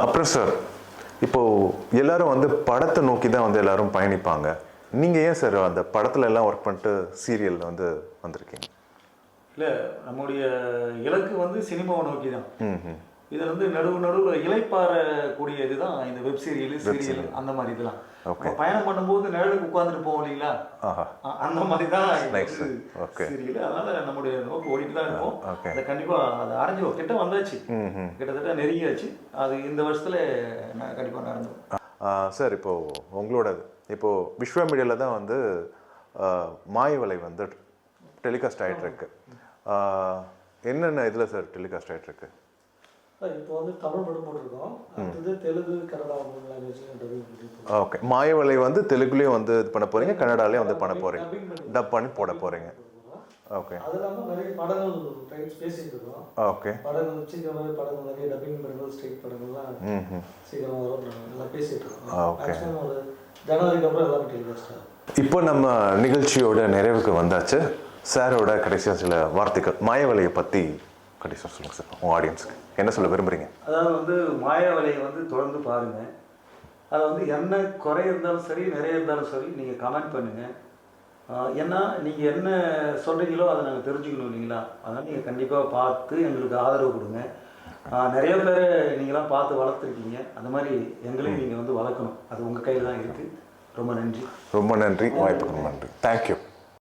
அப்புறம் சார், இப்போது எல்லாரும் வந்து படத்தை நோக்கி தான் வந்து எல்லாரும் பயணிப்பாங்க. நீங்கள் ஏன் சார் அந்த படத்துல எல்லாம் ஒர்க் பண்ணிட்டு சீரியலில் வந்து வந்திருக்கீங்க? இல்லை, நம்முடைய இலக்கு வந்து சினிமாவை நோக்கி தான். ம். இதில் வந்து நடுவில் இளைப்பாறக்கூடிய இதுதான் இந்த வெப் சீரியல் அந்த மாதிரி இதெல்லாம். பயணம் பண்ணும்போது நிழலுக்கு உட்காந்துட்டு போவோம் இல்லைங்களா, அந்த மாதிரி தான் சீரியல். அதனால நம்முடைய நோக்கு ஓடிட்டு தான் இருக்கும். அதை கண்டிப்பாக அதை அரைஞ்சி கிட்ட வந்தாச்சு, கிட்டத்தட்ட நெருங்கியாச்சு. அது இந்த வருஷத்துல கண்டிப்பாக நடந்துடும். சார், இப்போது உங்களோடது இப்போது விஸ்வா மீடியாவில் தான் வந்து மாயவலை வந்து டெலிகாஸ்ட் ஆகிட்டுருக்கு. என்னென்ன இதில் சார் டெலிகாஸ்ட் ஆகிட்டுருக்கு? இப்போ வந்து தமிழ் படம் போட்டிருக்கோம், அடுத்தது தெலுங்கு கன்னடா லாங்குவேஜ். ஓகே, மாயவலை வந்து தெலுங்குலேயும் வந்து இது பண்ண போகிறீங்க, கன்னடாலேயும் வந்து பண்ண போகிறீங்க, டப் பண்ணி போட போகிறீங்க. ஓகே, அது இல்லாமல் நிறைய படங்கள் பேசிட்டு இருக்கோம். ஓகே, படங்கள் சீக்கிரமாகவே படங்கள் நிறைய டப்பிங் படங்கள், ஸ்ட்ரைட் படங்கள்லாம் சீக்கிரமாக வரும், எல்லாம் பேசிட்டு இருக்கோம். ஓகே, ஒரு ஜனவரிக்கு அப்புறம் எல்லாமே டெலிகாஸ்ட் ஆகும். இப்போ நம்ம நிகழ்ச்சியோட நிறைவுக்கு வந்தாச்சு. சாரோட கடைசியாக சில வார்த்தைகள் மாயவலையை பற்றி கடைசியாக சொல்லுங்கள் சார், உங்கள் ஆடியன்ஸுக்கு என்ன சொல்ல விரும்புகிறீங்க? அதாவது வந்து மாயவலையை வந்து தொடர்ந்து பாருங்கள். அதை வந்து என்ன குறை இருந்தாலும் சரி, நிறைய இருந்தாலும் சரி, நீங்கள் கமெண்ட் பண்ணுங்கள். ஏன்னா நீங்கள் என்ன சொல்கிறீங்களோ அதை நாங்கள் தெரிஞ்சுக்கணும் இல்லைங்களா. அதனால் நீங்கள் கண்டிப்பாக பார்த்து எங்களுக்கு ஆதரவு கொடுங்க. நிறைய பேர் நீங்களாம் பார்த்து வளர்த்துருக்கீங்க, அந்த மாதிரி எங்களையும் நீங்கள் வந்து வளர்க்கணும். அது உங்கள் கையில் தான் இருக்குது. ரொம்ப நன்றி. ரொம்ப நன்றி, வாய்ப்புக்கு நன்றி. தேங்க்யூ.